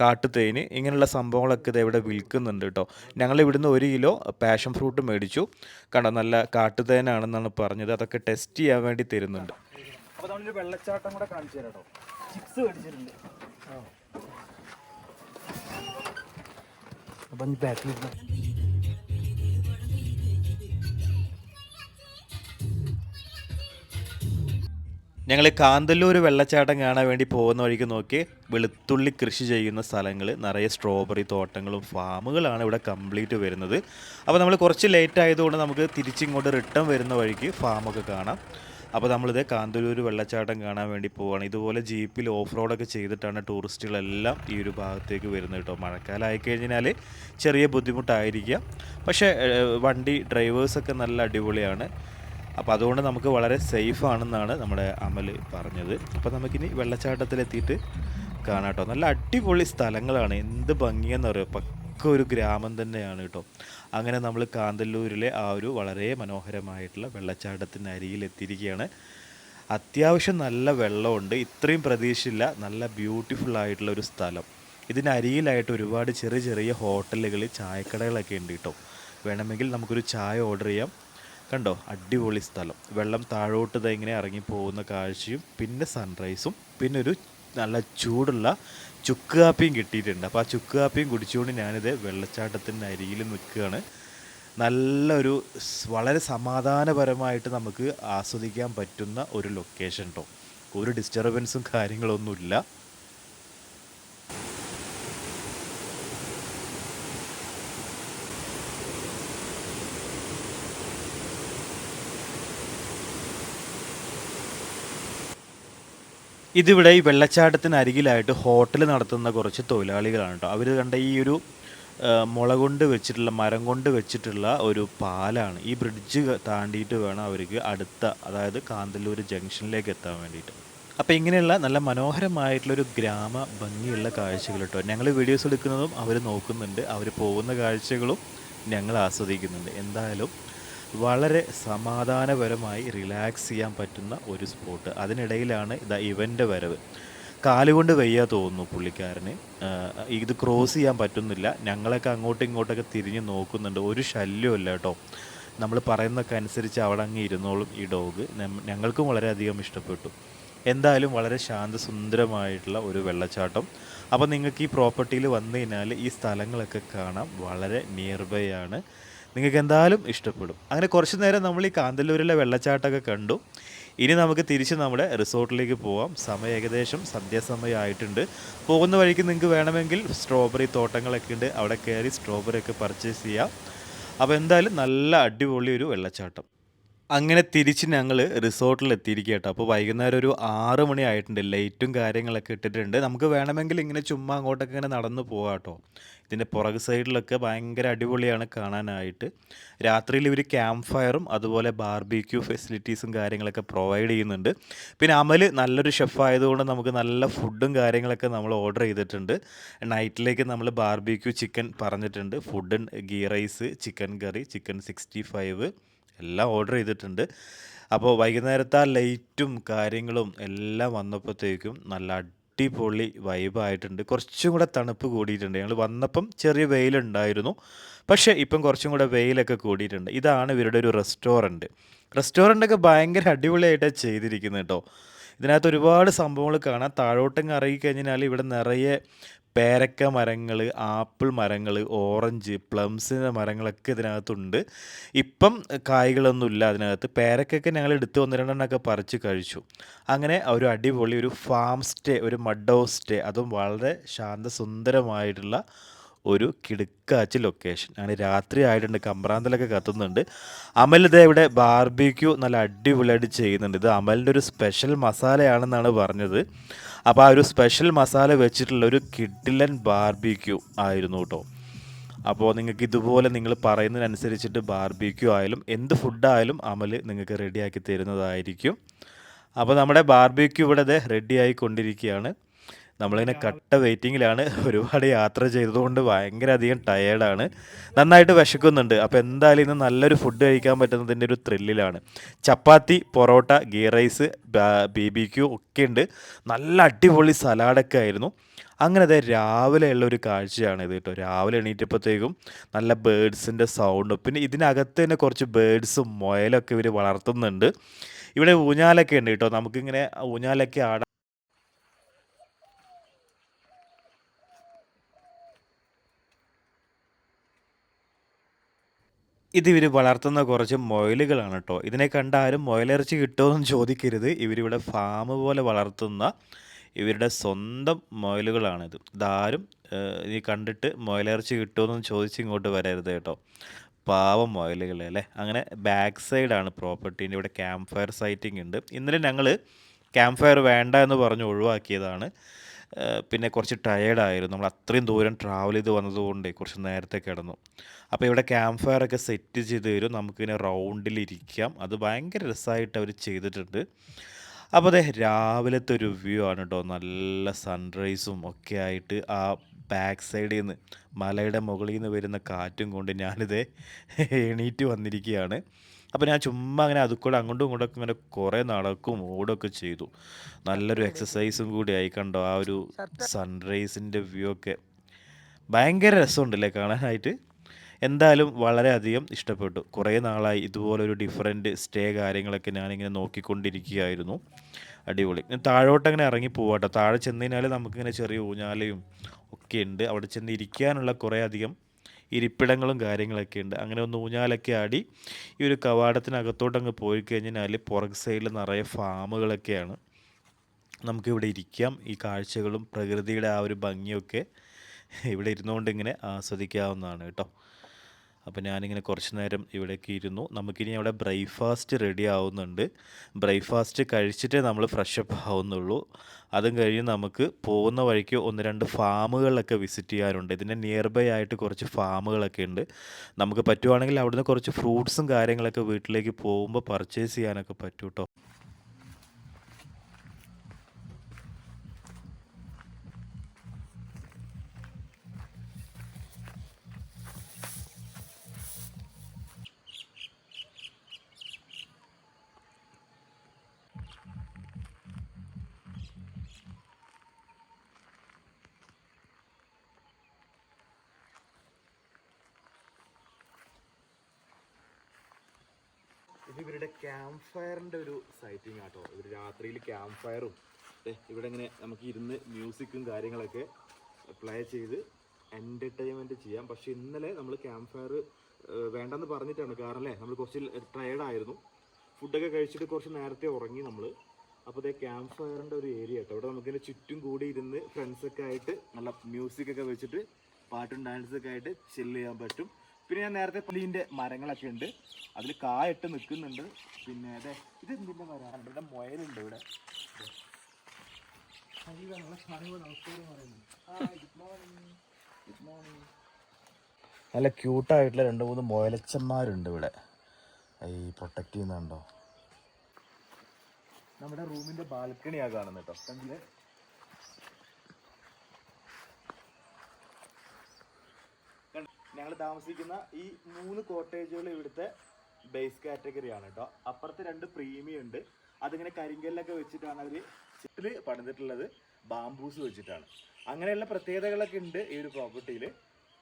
കാട്ടുതേന്, ഇങ്ങനെയുള്ള സംഭവങ്ങളൊക്കെ ഇത് ഇവിടെ വിൽക്കുന്നുണ്ട് കേട്ടോ. ഞങ്ങൾ ഇവിടുന്ന് 1 കിലോ പാഷൻ ഫ്രൂട്ട് മേടിച്ചു. കണ്ടോ, നല്ല കാട്ടുതേനാണെന്നാണ് പറഞ്ഞത്. അതൊക്കെ ടെസ്റ്റ് ചെയ്യാൻ വേണ്ടി തരുന്നുണ്ട്. അപ്പോൾ നമ്മളൊരു വെള്ളച്ചാട്ടം കൂടെ കാണിച്ചു തരാം കേട്ടോ. ചിപ്സ് മേടിച്ചിട്ടുണ്ട്. അപ്പം ബാക്കിൽ ഞങ്ങൾ കാന്തല്ലൂർ വെള്ളച്ചാട്ടം കാണാൻ വേണ്ടി പോകുന്ന വഴിക്ക് നോക്കി വെളുത്തുള്ളി കൃഷി ചെയ്യുന്ന സ്ഥലങ്ങൾ, നിറയെ സ്ട്രോബെറി തോട്ടങ്ങളും ഫാമുകളാണ് ഇവിടെ കംപ്ലീറ്റ് വരുന്നത്. അപ്പോൾ നമ്മൾ കുറച്ച് ലേറ്റ് ആയതുകൊണ്ട് നമുക്ക് തിരിച്ചിങ്ങോട്ട് റിട്ടേൺ വരുന്ന വഴിക്ക് ഫാമൊക്കെ കാണാം. അപ്പോൾ നമ്മളിത് കാന്തല്ലൂർ വെള്ളച്ചാട്ടം കാണാൻ വേണ്ടി പോവുകയാണ്. ഇതുപോലെ ജീപ്പിൽ ഓഫ് റോഡൊക്കെ ചെയ്തിട്ടാണ് ടൂറിസ്റ്റുകളെല്ലാം ഈ ഒരു ഭാഗത്തേക്ക് വരുന്നത് കേട്ടോ. മഴക്കാലം ആയിക്കഴിഞ്ഞാൽ ചെറിയ ബുദ്ധിമുട്ടായിരിക്കാം, പക്ഷേ വണ്ടി ഡ്രൈവേഴ്സൊക്കെ നല്ല അടിപൊളിയാണ്. അപ്പോൾ അതുകൊണ്ട് നമുക്ക് വളരെ സേഫ് ആണെന്നാണ് നമ്മുടെ അമൽ പറഞ്ഞത്. അപ്പോൾ നമുക്കിനി വെള്ളച്ചാട്ടത്തിലെത്തിയിട്ട് കാണാം കേട്ടോ. നല്ല അടിപൊളി സ്ഥലങ്ങളാണ്. എന്ത് ഭംഗിയെന്ന് പറയുക, പക്ക ഒരു ഗ്രാമം തന്നെയാണ് കേട്ടോ. അങ്ങനെ നമ്മൾ കാന്തല്ലൂരിലെ ആ ഒരു വളരെ മനോഹരമായിട്ടുള്ള വെള്ളച്ചാട്ടത്തിൻ്റെ അരികിലെത്തിയിരിക്കുകയാണ്. അത്യാവശ്യം നല്ല വെള്ളമുണ്ട്. ഇത്രയും പ്രതീക്ഷയില്ല. നല്ല ബ്യൂട്ടിഫുൾ ആയിട്ടുള്ള ഒരു സ്ഥലം. ഇതിനരികിലായിട്ട് ഒരുപാട് ചെറിയ ചെറിയ ഹോട്ടലുകൾ, ചായക്കടകളൊക്കെ ഉണ്ട് കേട്ടോ. വേണമെങ്കിൽ നമുക്കൊരു ചായ ഓർഡർ ചെയ്യാം. കണ്ടോ, അടിപൊളി സ്ഥലം. വെള്ളം താഴോട്ട് ഇങ്ങനെ ഇറങ്ങി പോകുന്ന കാഴ്ചയും പിന്നെ സൺറൈസും പിന്നെ ഒരു നല്ല ചൂടുള്ള ചുക്ക് കാപ്പിയും കിട്ടിയിട്ടുണ്ട്. അപ്പോൾ ആ ചുക്ക് കാപ്പിയും കുടിച്ചുകൊണ്ട് ഞാനിത് വെള്ളച്ചാട്ടത്തിൻ്റെ അരികിൽ നിൽക്കുകയാണ്. നല്ലൊരു വളരെ സമാധാനപരമായിട്ട് നമുക്ക് ആസ്വദിക്കാൻ പറ്റുന്ന ഒരു ലൊക്കേഷൻ കേട്ടോ. ഒരു ഡിസ്റ്റർബൻസും കാര്യങ്ങളൊന്നുമില്ല. ഇതിവിടെ ഈ വെള്ളച്ചാട്ടത്തിന് അരികിലായിട്ട് ഹോട്ടൽ നടത്തുന്ന കുറച്ച് തൊഴിലാളികളാണ് കേട്ടോ. അവർ കണ്ട ഈ ഒരു മുള കൊണ്ട് വെച്ചിട്ടുള്ള, മരം കൊണ്ട് വെച്ചിട്ടുള്ള ഒരു പാലാണ്. ഈ ബ്രിഡ്ജ് താണ്ടിയിട്ട് വേണം അവർക്ക് അടുത്ത, അതായത് കാന്തല്ലൂർ ജംഗ്ഷനിലേക്ക് എത്താൻ വേണ്ടിയിട്ട്. അപ്പോൾ ഇങ്ങനെയുള്ള നല്ല മനോഹരമായിട്ടുള്ളൊരു ഗ്രാമ ഭംഗിയുള്ള കാഴ്ചകൾ കേട്ടോ. ഞങ്ങൾ വീഡിയോസ് എടുക്കുന്നതും അവർ നോക്കുന്നുണ്ട്, അവർ പോകുന്ന കാഴ്ചകളും ഞങ്ങൾ ആസ്വദിക്കുന്നുണ്ട്. എന്തായാലും വളരെ സമാധാനപരമായി റിലാക്സ് ചെയ്യാൻ പറ്റുന്ന ഒരു സ്പോട്ട്. അതിനിടയിലാണ് ഇതാ ഇവൻ്റെ വരവ്. കാലുകൊണ്ട് വയ്യ തോന്നുന്നു പുള്ളിക്കാരന്. ഇത് ക്രോസ് ചെയ്യാൻ പറ്റുന്നില്ല. ഞങ്ങളൊക്കെ അങ്ങോട്ടും ഇങ്ങോട്ടൊക്കെ തിരിഞ്ഞ് നോക്കുന്നുണ്ട്. ഒരു ശല്യമില്ല കേട്ടോ. നമ്മൾ പറയുന്നതൊക്കെ അനുസരിച്ച് അവിടെ അങ്ങ് ഇരുന്നോളും ഈ ഡോഗ്. ഞങ്ങൾക്കും വളരെയധികം ഇഷ്ടപ്പെട്ടു. എന്തായാലും വളരെ ശാന്തസുന്ദരമായിട്ടുള്ള ഒരു വെള്ളച്ചാട്ടം. അപ്പോൾ നിങ്ങൾക്ക് ഈ പ്രോപ്പർട്ടിയിൽ വന്നു കഴിഞ്ഞാൽ ഈ സ്ഥലങ്ങളൊക്കെ കാണാം. വളരെ നിയർ ബൈ ആണ്. നിങ്ങൾക്ക് എന്തായാലും ഇഷ്ടപ്പെടും. അങ്ങനെ കുറച്ച് നേരം നമ്മൾ ഈ കാന്തല്ലൂരിലെ വെള്ളച്ചാട്ടമൊക്കെ കണ്ടു. ഇനി നമുക്ക് തിരിച്ച് നമ്മുടെ റിസോർട്ടിലേക്ക് പോവാം. സമയം ഏകദേശം സന്ധ്യാസമയമായിട്ടുണ്ട്. പോകുന്ന വഴിക്ക് നിങ്ങൾക്ക് വേണമെങ്കിൽ സ്ട്രോബെറി തോട്ടങ്ങളൊക്കെ ഉണ്ട്, അവിടെ കയറി സ്ട്രോബെറി ഒക്കെ പർച്ചേസ് ചെയ്യാം. അപ്പോൾ എന്തായാലും നല്ല അടിപൊളി ഒരു വെള്ളച്ചാട്ടം. അങ്ങനെ തിരിച്ച് ഞങ്ങൾ റിസോർട്ടിൽ എത്തിയിരിക്കുക കേട്ടോ. അപ്പോൾ വൈകുന്നേരം ഒരു 6 മണി ആയിട്ടുണ്ട്. ലൈറ്റും കാര്യങ്ങളൊക്കെ ഇട്ടിട്ടുണ്ട്. നമുക്ക് വേണമെങ്കിൽ ഇങ്ങനെ ചുമ്മാ അങ്ങോട്ടൊക്കെ ഇങ്ങനെ നടന്ന് പോകാം കേട്ടോ. ഇതിൻ്റെ പുറക് സൈഡിലൊക്കെ ഭയങ്കര അടിപൊളിയാണ് കാണാനായിട്ട്. രാത്രിയിൽ ഇവർ ക്യാമ്പ് ഫയറും അതുപോലെ ബാർബിക്യൂ ഫെസിലിറ്റീസും കാര്യങ്ങളൊക്കെ പ്രൊവൈഡ് ചെയ്യുന്നുണ്ട്. പിന്നെ അമൽ നല്ലൊരു ഷെഫ് ആയതുകൊണ്ട് നമുക്ക് നല്ല ഫുഡും കാര്യങ്ങളൊക്കെ നമ്മൾ ഓർഡർ ചെയ്തിട്ടുണ്ട്. നൈറ്റിലേക്ക് നമ്മൾ ബാർബിക്യൂ ചിക്കൻ പറഞ്ഞിട്ടുണ്ട്. ഫുഡ് ഗീ റൈസ്, ചിക്കൻ കറി, ചിക്കൻ 65 എല്ലാം ഓർഡർ ചെയ്തിട്ടുണ്ട്. അപ്പോൾ വൈകുന്നേരത്തെ ആ ലൈറ്റും കാര്യങ്ങളും എല്ലാം വന്നപ്പോഴത്തേക്കും നല്ല അടിപൊളി വൈബായിട്ടുണ്ട്. കുറച്ചും കൂടെ തണുപ്പ് കൂടിയിട്ടുണ്ട്. ഞങ്ങൾ വന്നപ്പം ചെറിയ വെയിലുണ്ടായിരുന്നു, പക്ഷേ ഇപ്പം കുറച്ചും കൂടെ വെയിലൊക്കെ കൂടിയിട്ടുണ്ട്. ഇതാണ് ഇവരുടെ ഒരു റെസ്റ്റോറൻ്റൊക്കെ ഭയങ്കര അടിപൊളിയായിട്ടാണ് ചെയ്തിരിക്കുന്നത് കേട്ടോ. ഇതിനകത്ത് ഒരുപാട് സംഭവങ്ങൾ കാണാം. താഴോട്ടങ്ങ് ഇറങ്ങിക്കഴിഞ്ഞാൽ ഇവിടെ നിറയെ പേരക്ക മരങ്ങൾ, ആപ്പിൾ മരങ്ങൾ, ഓറഞ്ച്, പ്ലംസിൻ്റെ മരങ്ങളൊക്കെ ഇതിനകത്തുണ്ട്. ഇപ്പം കായ്കളൊന്നുമില്ല അതിനകത്ത്. പേരക്കൊക്കെ ഞങ്ങൾ എടുത്ത് 1-2 പറിച്ച് കഴിച്ചു. അങ്ങനെ ഒരു അടിപൊളി ഒരു ഫാം സ്റ്റേ, ഒരു മഡ് ഹൗസ് സ്റ്റേ, അതും വളരെ ശാന്തസുന്ദരമായിട്ടുള്ള ഒരു കിടുക്കാച്ചി ലൊക്കേഷൻ. അങ്ങനെ രാത്രി ആയിട്ടുണ്ട്, കമ്പ്രാന്തലൊക്കെ കത്തുന്നുണ്ട്. അമൽ ഇതേ ഇവിടെ ബാർബിക്യൂ നല്ല അടിപൊളിയായിട്ട് ചെയ്യുന്നുണ്ട്. ഇത് അമലിൻ്റെ ഒരു സ്പെഷ്യൽ മസാലയാണെന്നാണ് പറഞ്ഞത്. അപ്പോൾ ആ ഒരു സ്പെഷ്യൽ മസാല വെച്ചിട്ടുള്ള ഒരു കിഡിലൻ ബാർബിക്യൂ ആയിരുന്നു കേട്ടോ. അപ്പോൾ നിങ്ങൾക്ക് ഇതുപോലെ നിങ്ങൾ പറയുന്നതിനനുസരിച്ചിട്ട് ബാർബിക്യൂ ആയാലും എന്ത് ഫുഡായാലും അമൽ നിങ്ങൾക്ക് റെഡിയാക്കി തരുന്നതായിരിക്കും. അപ്പോൾ നമ്മുടെ ബാർബിക്യൂ ഇവിടെ റെഡി ആയിക്കൊണ്ടിരിക്കുകയാണ്. നമ്മളിങ്ങനെ കട്ട വെയിറ്റിങ്ങിലാണ്. ഒരുപാട് യാത്ര ചെയ്തതുകൊണ്ട് ഭയങ്കര അധികം ടയേർഡാണ്, നന്നായിട്ട് വിശക്കുന്നുണ്ട്. അപ്പോൾ എന്തായാലും ഇന്ന് നല്ലൊരു ഫുഡ് കഴിക്കാൻ പറ്റുന്നതിൻ്റെ ഒരു ത്രില്ലിലാണ്. ചപ്പാത്തി, പൊറോട്ട, ഗീ റൈസ്, BBQ ഒക്കെ ഉണ്ട്. നല്ല അടിപൊളി സലാഡൊക്കെ ആയിരുന്നു. അങ്ങനെ അതെ രാവിലെ ഉള്ള ഒരു കാഴ്ചയാണ് ഇത് കേട്ടോ. രാവിലെ എണീറ്റപ്പോഴത്തേക്കും നല്ല ബേഡ്സിൻ്റെ സൗണ്ടും, പിന്നെ ഇതിനകത്ത് തന്നെ കുറച്ച് ബേഡ്സും മുയലൊക്കെ ഇവർ വളർത്തുന്നുണ്ട്. ഇവിടെ ഊഞ്ഞാലൊക്കെ ഉണ്ട് കേട്ടോ. നമുക്കിങ്ങനെ ഊഞ്ഞാലൊക്കെ ആടാം. ഇത് ഇവർ വളർത്തുന്ന കുറച്ച് മുയലുകളാണ് കേട്ടോ. ഇതിനെ കണ്ട ആരും മുയലിറച്ചി കിട്ടുമോയെന്ന് ചോദിക്കരുത്. ഇവരിവിടെ ഫാം പോലെ വളർത്തുന്ന ഇവരുടെ സ്വന്തം മുയലുകളാണിത്. ഇതാരും ഇനി കണ്ടിട്ട് മുയലിറച്ചി കിട്ടുമോയെന്ന് ചോദിച്ച് ഇങ്ങോട്ട് വരരുത് കേട്ടോ. പാവം മുയലുകളെ അല്ലേ. അങ്ങനെ ബാക്ക് സൈഡാണ് പ്രോപ്പർട്ടീൻ്റെ. ഇവിടെ ക്യാമ്പ് ഫയർ സൈറ്റിംഗ് ഉണ്ട്. ഇന്നലെ ഞങ്ങൾ ക്യാമ്പ് ഫയർ വേണ്ട എന്ന് പറഞ്ഞ് ഒഴിവാക്കിയതാണ്. പിന്നെ കുറച്ച് ടയേർഡായിരുന്നു. നമ്മൾ അത്രയും ദൂരം ട്രാവൽ ചെയ്ത് വന്നതുകൊണ്ട് കുറച്ച് നേരത്തെ കിടന്നു. അപ്പോൾ ഇവിടെ ക്യാമ്പ് ഫയറൊക്കെ സെറ്റ് ചെയ്ത് തരും. നമുക്കിങ്ങനെ റൗണ്ടിലിരിക്കാം. അത് ഭയങ്കര രസമായിട്ട് അവർ ചെയ്തിട്ടുണ്ട്. അപ്പോൾ അതെ രാവിലത്തെ ഒരു വ്യൂ ആണ് കേട്ടോ. നല്ല സൺറൈസും ഒക്കെ ആയിട്ട് ആ ബാക്ക് സൈഡിൽ നിന്ന് മലയുടെ മുകളിൽ നിന്ന് വരുന്ന കാറ്റും കൊണ്ട് ഞാനിത് എണീറ്റ് വന്നിരിക്കുകയാണ്. അപ്പോൾ ഞാൻ ചുമ്മാ അങ്ങനെ അതുകൂടെ അങ്ങോട്ടും ഇങ്ങോട്ടൊക്കെ ഇങ്ങനെ കുറേ നടക്കും ഓടുകയൊക്കെ ചെയ്തു. നല്ലൊരു എക്സസൈസും കൂടി ആയി കണ്ടോ. ആ ഒരു സൺറൈസിൻ്റെ വ്യൂ ഒക്കെ ഭയങ്കര രസമുണ്ടല്ലേ കാണാനായിട്ട്. എന്തായാലും വളരെയധികം ഇഷ്ടപ്പെട്ടു. കുറേ നാളായി ഇതുപോലൊരു ഡിഫറെൻറ്റ് സ്റ്റേ കാര്യങ്ങളൊക്കെ ഞാനിങ്ങനെ നോക്കിക്കൊണ്ടിരിക്കുകയായിരുന്നു. അടിപൊളി. ഞാൻ താഴോട്ടങ്ങനെ ഇറങ്ങി പോവാട്ടോ. താഴെ ചെന്ന് കഴിഞ്ഞാൽ നമുക്കിങ്ങനെ ചെറിയ ഊഞ്ഞാലയും ഒക്കെ ഉണ്ട്. അവിടെ ചെന്ന് ഇരിക്കാനുള്ള കുറേ അധികം ഇരിപ്പിടങ്ങളും കാര്യങ്ങളൊക്കെ ഉണ്ട്. അങ്ങനെ ഒന്ന് ഊഞ്ഞാലൊക്കെ ആടി ഈ ഒരു കവാടത്തിനകത്തോട്ടങ്ങ് പോയി കഴിഞ്ഞാൽ പുറക് സൈഡിൽ നിറയെ ഫാമുകളൊക്കെയാണ്. നമുക്കിവിടെ ഇരിക്കാം. ഈ കാഴ്ചകളും പ്രകൃതിയുടെ ആ ഒരു ഭംഗിയൊക്കെ ഇവിടെ ഇരുന്നുകൊണ്ട് ഇങ്ങനെ ആസ്വദിക്കാവുന്നതാണ് കേട്ടോ. അപ്പോൾ ഞാനിങ്ങനെ കുറച്ച് നേരം ഇവിടേക്ക് ഇരുന്നു. നമുക്കിനി അവിടെ ബ്രേക്ക്ഫാസ്റ്റ് റെഡി ആവുന്നുണ്ട്. ബ്രേക്ക്ഫാസ്റ്റ് കഴിച്ചിട്ടേ നമ്മൾ ഫ്രഷപ്പ് ആവുന്നുള്ളൂ. അതും കഴിഞ്ഞ് നമുക്ക് പോകുന്ന വഴിക്ക് 1-2 ഫാമുകളിലൊക്കെ വിസിറ്റ് ചെയ്യാറുണ്ട്. ഇതിൻ്റെ നിയർ ബൈ ആയിട്ട് കുറച്ച് ഫാമുകളൊക്കെ ഉണ്ട്. നമുക്ക് പറ്റുവാണെങ്കിൽ അവിടുന്ന് കുറച്ച് ഫ്രൂട്ട്സും കാര്യങ്ങളൊക്കെ വീട്ടിലേക്ക് പോകുമ്പോൾ പർച്ചേസ് ചെയ്യാനൊക്കെ പറ്റും കേട്ടോ. ഇവരുടെ ക്യാമ്പ് ഫയറിൻ്റെ ഒരു സൈറ്റിംഗ് ആട്ടോ. ഇവർ രാത്രിയിൽ ക്യാമ്പ് ഫയറും ഇവിടെ ഇങ്ങനെ നമുക്ക് ഇരുന്ന് മ്യൂസിക്കും കാര്യങ്ങളൊക്കെ പ്ലേ ചെയ്ത് എൻ്റർടൈൻമെൻറ്റ് ചെയ്യാം. പക്ഷേ ഇന്നലെ നമ്മൾ ക്യാമ്പ് ഫയർ വേണ്ടെന്ന് പറഞ്ഞിട്ടാണ്. കാരണം അല്ലേ നമ്മൾ കുറച്ച് ടയേർഡായിരുന്നു, ഫുഡൊക്കെ കഴിച്ചിട്ട് കുറച്ച് നേരത്തെ ഉറങ്ങി നമ്മൾ. അപ്പോൾ അതേ ക്യാമ്പ് ഫയറിൻ്റെ ഒരു ഏരിയ കേട്ടോ. ഇവിടെ നമുക്കിങ്ങനെ ചുറ്റും കൂടി ഇരുന്ന് ഫ്രണ്ട്സൊക്കെ ആയിട്ട് നല്ല മ്യൂസിക്കൊക്കെ വെച്ചിട്ട് പാട്ടും ഡാൻസൊക്കെ ആയിട്ട് ചില്ല് ചെയ്യാൻ പറ്റും. പിന്നെ ഞാൻ നേരത്തെ പുലീൻ്റെ മരങ്ങളൊക്കെ ഉണ്ട്, അതിൽ കായിട്ട് നിൽക്കുന്നുണ്ട്. പിന്നെ അതെ ഇത് എന്തിൻ്റെ മരമാണ്? ഇവിടെ മുയലുണ്ട്. ഇവിടെ നല്ല ക്യൂട്ടായിട്ടുള്ള 2-3 മുയലച്ചന്മാരുണ്ട് ഇവിടെ. ഈ പ്രൊട്ടക്ട് ചെയ്യുന്നുണ്ടോ? നമ്മുടെ റൂമിന്റെ ബാൽക്കണിയാ കാണുന്നത് കേട്ടോ. എങ്കില് ഞങ്ങൾ താമസിക്കുന്ന ഈ 3 കോട്ടേജുകൾ ഇവിടുത്തെ ബേസ് കാറ്റഗറി ആണ് കേട്ടോ. അപ്പുറത്ത് 2 പ്രീമിയം ഉണ്ട്. അതിങ്ങനെ കരിങ്കല്ലൊക്കെ വെച്ചിട്ടാണ് അവർ ചിട്ടില് പണിതിട്ടുള്ളത്, ബാംബൂസ് വെച്ചിട്ടാണ്. അങ്ങനെയുള്ള പ്രത്യേകതകളൊക്കെ ഉണ്ട് ഈ ഒരു പ്രോപ്പർട്ടിയിൽ.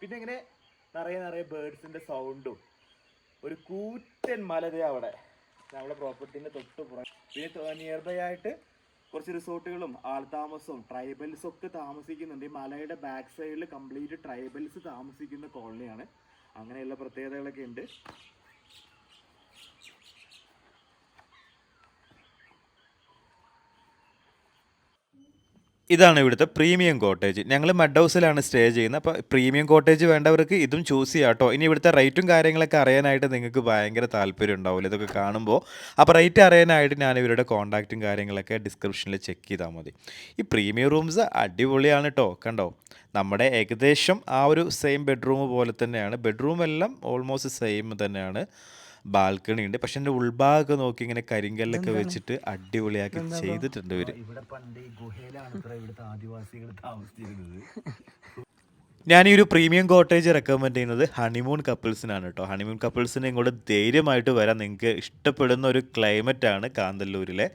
പിന്നെ ഇങ്ങനെ നിറയെ ബേർഡ്സിന്റെ സൗണ്ടും ഒരു കൂറ്റൻ മലതേ അവിടെ നമ്മുടെ പ്രോപ്പർട്ടീൻ്റെ തൊട്ട് പുറം. പിന്നെ നിയർ ബൈ ആയിട്ട് കുറച്ച് റിസോർട്ടുകളും ആൾതാമസവും ട്രൈബൽസും ഒക്കെ താമസിക്കുന്നുണ്ട്. ഈ മലയുടെ ബാക്ക് സൈഡിൽ കംപ്ലീറ്റ് ട്രൈബൽസ് താമസിക്കുന്ന കോളനിയാണ്. അങ്ങനെയുള്ള പ്രത്യേകതകളൊക്കെ ഉണ്ട്. ഇതാണ് ഇവിടുത്തെ പ്രീമിയം കോട്ടേജ്. ഞങ്ങൾ മഡ് ഹൗസിലാണ് സ്റ്റേ ചെയ്യുന്നത്. അപ്പോൾ പ്രീമിയം കോട്ടേജ് വേണ്ടവർക്ക് ഇതും ചൂസ് ചെയ്യാം കേട്ടോ. ഇനി ഇവിടുത്തെ റേറ്റും കാര്യങ്ങളൊക്കെ അറിയാനായിട്ട് നിങ്ങൾക്ക് ഭയങ്കര താല്പര്യം ഉണ്ടാവില്ല ഇതൊക്കെ കാണുമ്പോൾ. അപ്പോൾ റേറ്റ് അറിയാനായിട്ട് ഞാൻ ഇവരുടെ കോൺടാക്റ്റും കാര്യങ്ങളൊക്കെ ഡിസ്ക്രിപ്ഷനിൽ ചെക്ക് ചെയ്താൽ മതി. ഈ പ്രീമിയം റൂംസ് അടിപൊളിയാണ് കേട്ടോ. കണ്ടോ, നമ്മുടെ ഏകദേശം ആ ഒരു സെയിം ബെഡ്റൂം പോലെ തന്നെയാണ്. ബെഡ്റൂം എല്ലാം ഓൾമോസ്റ്റ് സെയിം തന്നെയാണ്. ബാൽക്കണി ഉണ്ട്. പക്ഷെ എൻ്റെ ഉൾഭാഗമൊക്കെ നോക്കി ഇങ്ങനെ കരിങ്കല്ലൊക്കെ വെച്ചിട്ട് അടിപൊളിയാക്കി ചെയ്തിട്ടുണ്ട് ഇവർ. ഇവിടെ പണ്ട് ഈ ഗുഹയിലാണ് ഇവിടുത്തെ ആദിവാസികൾ താമസിച്ചിരുന്നത്. ഞാൻ ഈ ഒരു പ്രീമിയം കോട്ടേജ് റെക്കമെൻഡ് ചെയ്യുന്നത് ഹണിമൂൺ കപ്പിൾസിനാണ് കേട്ടോ. ഹണിമൂൺ കപ്പിൾസിന് ഇങ്ങോട്ട് ധൈര്യമായിട്ട് വരാൻ. നിങ്ങൾക്ക് ഇഷ്ടപ്പെടുന്ന ഒരു ക്ലൈമറ്റാണ് കാന്തല്ലൂരിലെ.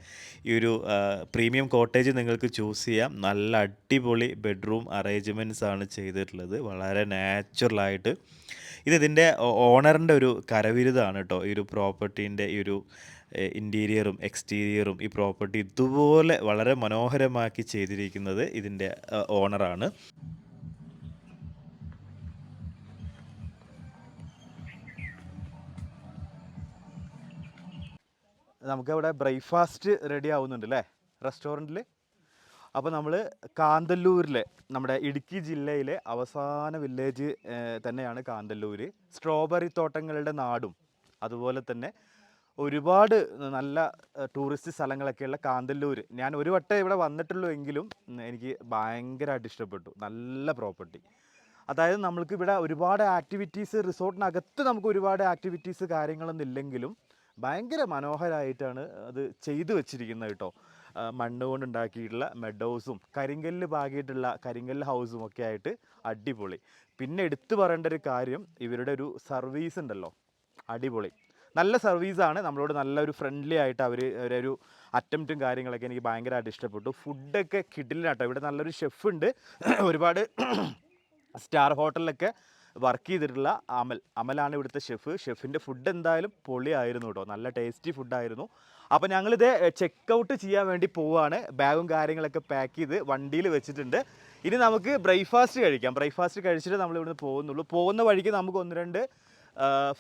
ഈ ഒരു പ്രീമിയം കോട്ടേജ് നിങ്ങൾക്ക് ചൂസ് ചെയ്യാം. നല്ല അടിപൊളി ബെഡ്റൂം അറേഞ്ച്മെൻറ്റ്സ് ആണ് ചെയ്തിട്ടുള്ളത്, വളരെ നാച്ചുറലായിട്ട്. ഇതിൻ്റെ ഓണറിൻ്റെ ഒരു കരവിരുതാണ് കേട്ടോ. ഈ ഒരു പ്രോപ്പർട്ടീൻ്റെ ഈ ഒരു ഇൻറ്റീരിയറും എക്സ്റ്റീരിയറും ഈ പ്രോപ്പർട്ടി ഇതുപോലെ വളരെ മനോഹരമാക്കി ചെയ്തിരിക്കുന്നത് ഇതിൻ്റെ ഓണറാണ്. നമുക്കവിടെ ബ്രേക്ക്ഫാസ്റ്റ് റെഡി ആവുന്നുണ്ട് അല്ലേ റെസ്റ്റോറൻറ്റിൽ. അപ്പോൾ നമ്മൾ കാന്തല്ലൂരിലെ നമ്മുടെ ഇടുക്കി ജില്ലയിലെ അവസാന വില്ലേജ് തന്നെയാണ് കാന്തല്ലൂർ. സ്ട്രോബെറി തോട്ടങ്ങളുടെ നാടും അതുപോലെ തന്നെ ഒരുപാട് നല്ല ടൂറിസ്റ്റ് സ്ഥലങ്ങളൊക്കെയുള്ള കാന്തല്ലൂർ. ഞാൻ ഒരു വട്ടം ഇവിടെ വന്നിട്ടുള്ളൂ എങ്കിലും എനിക്ക് ഭയങ്കരമായിട്ട് ഇഷ്ടപ്പെട്ടു. നല്ല പ്രോപ്പർട്ടി. അതായത് നമ്മൾക്ക് ഇവിടെ ഒരുപാട് ആക്ടിവിറ്റീസ്, റിസോർട്ടിനകത്ത് നമുക്ക് ഒരുപാട് ആക്ടിവിറ്റീസ് കാര്യങ്ങളൊന്നും ഇല്ലെങ്കിലും ഭയങ്കര മനോഹരമായിട്ടാണ് അത് ചെയ്തു വെച്ചിരിക്കുന്നത് കേട്ടോ. മണ്ണ് കൊണ്ട് ഉണ്ടാക്കിയിട്ടുള്ള മെഡോസും കരിങ്കല്ല് പാകിയിട്ടുള്ള കരിങ്കല്ല് ഹൗസും ഒക്കെ ആയിട്ട് അടിപൊളി. പിന്നെ എടുത്തു പറയേണ്ട ഒരു കാര്യം, ഇവരുടെ ഒരു സർവീസ് ഉണ്ടല്ലോ, അടിപൊളി. നല്ല സർവീസാണ്. നമ്മളോട് നല്ലൊരു ഫ്രണ്ട്ലി ആയിട്ട് അവരൊരു അറ്റംപ്റ്റും കാര്യങ്ങളൊക്കെ എനിക്ക് ഭയങ്കരമായിട്ട് ഇഷ്ടപ്പെട്ടു. ഫുഡൊക്കെ കിടിലനാട്ടോ. ഇവിടെ നല്ലൊരു ഷെഫുണ്ട്. ഒരുപാട് സ്റ്റാർ ഹോട്ടലിലൊക്കെ വർക്ക് ചെയ്തിട്ടുള്ള അമലാണ് ഇവിടുത്തെ ഷെഫിൻ്റെ ഫുഡ് എന്തായാലും പൊളിയായിരുന്നു കേട്ടോ. നല്ല ടേസ്റ്റി ഫുഡായിരുന്നു. അപ്പോൾ ഞങ്ങളിത് ചെക്കൗട്ട് ചെയ്യാൻ വേണ്ടി പോവുകയാണ്. ബാഗും കാര്യങ്ങളൊക്കെ പാക്ക് ചെയ്ത് വണ്ടിയിൽ വെച്ചിട്ടുണ്ട്. ഇനി നമുക്ക് ബ്രേക്ക്ഫാസ്റ്റ് കഴിക്കാം. ബ്രേക്ക്ഫാസ്റ്റ് കഴിച്ചിട്ട് നമ്മൾ ഇവിടുന്ന് പോകുന്നുള്ളൂ. പോകുന്ന വഴിക്ക് നമുക്ക് 1-2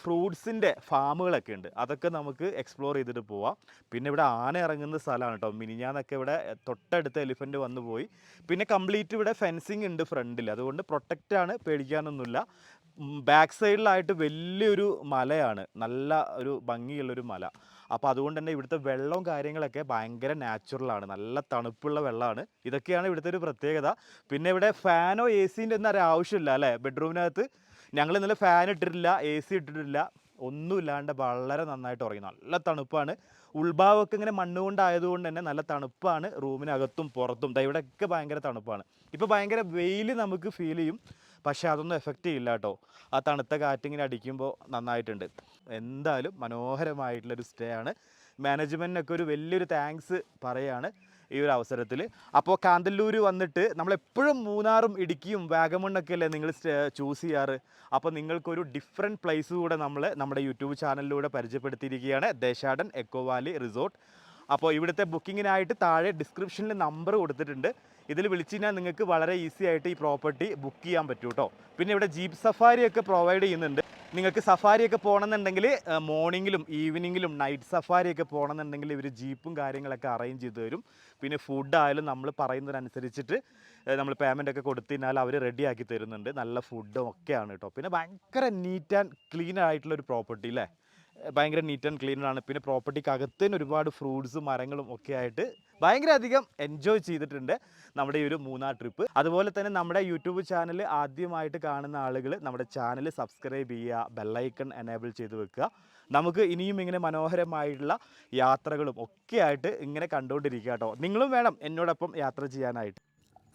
ഫ്രൂട്ട്സിൻ്റെ ഫാമുകളൊക്കെ ഉണ്ട്, അതൊക്കെ നമുക്ക് എക്സ്പ്ലോർ ചെയ്തിട്ട് പോവാം. പിന്നെ ഇവിടെ ആന ഇറങ്ങുന്ന സ്ഥലമാണ് കേട്ടോ. മിനിഞ്ഞാന്നൊക്കെ ഇവിടെ തൊട്ടടുത്ത് എലിഫൻറ്റ് വന്നു പോയി. പിന്നെ കംപ്ലീറ്റ് ഇവിടെ ഫെൻസിങ് ഉണ്ട് ഫ്രണ്ടിൽ, അതുകൊണ്ട് പ്രൊട്ടക്റ്റാണ്, പേടിക്കാനൊന്നുമില്ല. ബാക്ക് സൈഡിലായിട്ട് വലിയൊരു മലയാണ്, നല്ല ഒരു ഭംഗിയുള്ളൊരു മല. അപ്പോൾ അതുകൊണ്ട് തന്നെ ഇവിടുത്തെ വെള്ളവും കാര്യങ്ങളൊക്കെ ഭയങ്കര നാച്ചുറലാണ്, നല്ല തണുപ്പുള്ള വെള്ളമാണ്. ഇതൊക്കെയാണ് ഇവിടുത്തെ ഒരു പ്രത്യേകത. പിന്നെ ഇവിടെ ഫാനോ എ സിൻ്റെ ഒന്നും ഒരു ആവശ്യമില്ല അല്ലേ ബെഡ്റൂമിനകത്ത്. ഞങ്ങൾ ഇന്നലെ ഫാൻ ഇട്ടിട്ടില്ല, എ സി ഇട്ടിട്ടില്ല, ഒന്നുമില്ലാണ്ട് വളരെ നന്നായിട്ട് ഉറങ്ങി. നല്ല തണുപ്പാണ്. ഉൾഭാഗമൊക്കെ ഇങ്ങനെ മണ്ണുകൊണ്ടായതുകൊണ്ട് തന്നെ നല്ല തണുപ്പാണ് റൂമിനകത്തും പുറത്തും. ഇവിടെയൊക്കെ ഭയങ്കര തണുപ്പാണ്. ഇപ്പോൾ ഭയങ്കര വെയിൽ നമുക്ക് ഫീൽ ചെയ്യും, പക്ഷേ അതൊന്നും എഫക്റ്റ് ചെയ്യില്ല കേട്ടോ. ആ തണുത്ത കാറ്റിങ്ങനെ അടിക്കുമ്പോൾ നന്നായിട്ടുണ്ട്. എന്തായാലും മനോഹരമായിട്ടുള്ളൊരു സ്റ്റേ ആണ്. മാനേജ്മെൻറ്റിനൊക്കെ ഒരു വലിയൊരു താങ്ക്സ് പറയുകയാണ്. ഈ ഒരു അവസരത്തിൽ. അപ്പോൾ കാന്തല്ലൂർ വന്നിട്ട് നമ്മളെപ്പോഴും മൂന്നാറും ഇടുക്കിയും വാഗമണ്ണൊക്കെ അല്ലേ നിങ്ങൾ ചൂസ് ചെയ്യാറ്. അപ്പോൾ നിങ്ങൾക്കൊരു ഡിഫറെൻറ്റ് പ്ലേസ് കൂടെ നമ്മൾ നമ്മുടെ യൂട്യൂബ് ചാനലിലൂടെ പരിചയപ്പെടുത്തിയിരിക്കുകയാണ്, ദേശാടൻ എക്കോ വാലി റിസോർട്ട്. അപ്പോൾ ഇവിടുത്തെ ബുക്കിങ്ങിനായിട്ട് താഴെ ഡിസ്ക്രിപ്ഷനിൽ നമ്പർ കൊടുത്തിട്ടുണ്ട്. ഇതിൽ വിളിച്ചു കഴിഞ്ഞാൽ നിങ്ങൾക്ക് വളരെ ഈസി ആയിട്ട് ഈ പ്രോപ്പർട്ടി ബുക്ക് ചെയ്യാൻ പറ്റും കേട്ടോ. പിന്നെ ഇവിടെ ജീപ്പ് സഫാരിയൊക്കെ പ്രൊവൈഡ് ചെയ്യുന്നുണ്ട്. നിങ്ങൾക്ക് സഫാരിയൊക്കെ പോകണമെന്നുണ്ടെങ്കിൽ മോർണിംഗിലും ഈവനിങ്ങിലും നൈറ്റ് സഫാരിയൊക്കെ പോകണമെന്നുണ്ടെങ്കിൽ ഇവർ ജീപ്പും കാര്യങ്ങളൊക്കെ അറേഞ്ച് ചെയ്ത് തരും. പിന്നെ ഫുഡായാലും നമ്മൾ പറയുന്നതിനനുസരിച്ചിട്ട് നമ്മൾ പേയ്മെൻ്റ് ഒക്കെ കൊടുത്തു കഴിഞ്ഞാൽ അവർ റെഡിയാക്കി തരുന്നുണ്ട്. നല്ല ഫുഡും ഒക്കെയാണ് കേട്ടോ. പിന്നെ ഭയങ്കര നീറ്റ് ആൻഡ് ക്ലീൻ ആയിട്ടുള്ളൊരു പ്രോപ്പർട്ടി അല്ലേ, ഭയങ്കര നീറ്റ് ആൻഡ് ക്ലീൻ ആണ്. പിന്നെ പ്രോപ്പർട്ടിക്ക് അകത്ത് തന്നെ ഒരുപാട് ഫ്രൂട്ട്സും മരങ്ങളും ഒക്കെ ആയിട്ട് ഭയങ്കര അധികം എൻജോയ് ചെയ്തിട്ടുണ്ട് നമ്മുടെ ഈ ഒരു മൂന്നാർ ട്രിപ്പ്. അതുപോലെ തന്നെ നമ്മുടെ യൂട്യൂബ് ചാനൽ ആദ്യമായിട്ട് കാണുന്ന ആളുകൾ നമ്മുടെ ചാനൽ സബ്സ്ക്രൈബ് ചെയ്യുക, ബെല്ലൈക്കൺ എനേബിൾ ചെയ്ത് വെക്കുക. നമുക്ക് ഇനിയും ഇങ്ങനെ മനോഹരമായിട്ടുള്ള യാത്രകളും ഒക്കെ ആയിട്ട് ഇങ്ങനെ കണ്ടുകൊണ്ടിരിക്കുക കേട്ടോ. നിങ്ങളും വേണം എന്നോടൊപ്പം യാത്ര ചെയ്യാനായിട്ട്.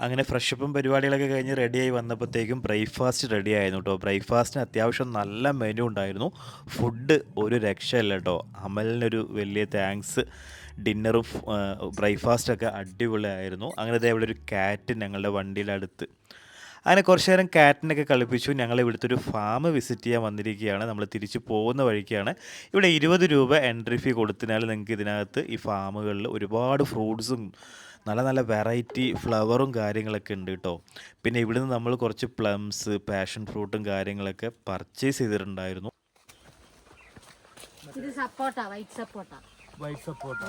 അങ്ങനെ ഫ്രഷപ്പും പരിപാടികളൊക്കെ കഴിഞ്ഞ് റെഡിയായി വന്നപ്പോഴത്തേക്കും ബ്രേക്ക്ഫാസ്റ്റ് റെഡി ആയിരുന്നു കേട്ടോ. ബ്രേക്ക്ഫാസ്റ്റിന് അത്യാവശ്യം നല്ല മെനു ഉണ്ടായിരുന്നു. ഫുഡ് ഒരു രക്ഷയില്ല കേട്ടോ. അമലിനൊരു വലിയ താങ്ക്സ്. ഡിന്നറും ബ്രേക്ക്ഫാസ്റ്റൊക്കെ അടിപൊളിയായിരുന്നു. അങ്ങനെ ഇവിടെ ഒരു ക്യാറ്റ് ഞങ്ങളുടെ വണ്ടിയുടെ അടുത്ത്. അങ്ങനെ കുറച്ച് നേരം കാറ്റിനൊക്കെ കളിപ്പിച്ചു. ഞങ്ങൾ ഇവിടുത്തെ ഒരു ഫാം വിസിറ്റ് ചെയ്യാൻ വന്നിരിക്കുകയാണ്. നമ്മൾ തിരിച്ച് പോകുന്ന വഴിക്കാണ്. ഇവിടെ 20 രൂപ എൻട്രി ഫീ കൊടുത്തിനാൽ നിങ്ങൾക്ക് ഇതിനകത്ത് ഈ ഫാമുകളിൽ ഒരുപാട് ഫ്രൂട്ട്സും നല്ല നല്ല വെറൈറ്റി ഫ്ലവറും കാര്യങ്ങളൊക്കെ ഉണ്ട് കേട്ടോ. പിന്നെ ഇവിടുന്ന് നമ്മൾ കുറച്ച് പ്ലംസ്, പാഷൻ ഫ്രൂട്ടും കാര്യങ്ങളൊക്കെ പർച്ചേസ് ചെയ്തിട്ടുണ്ടായിരുന്നു. ഇത് സപ്പോർട്ടാ, വൈറ്റ് സപ്പോർട്ടാ. വൈറ്റ് സപ്പോർട്ട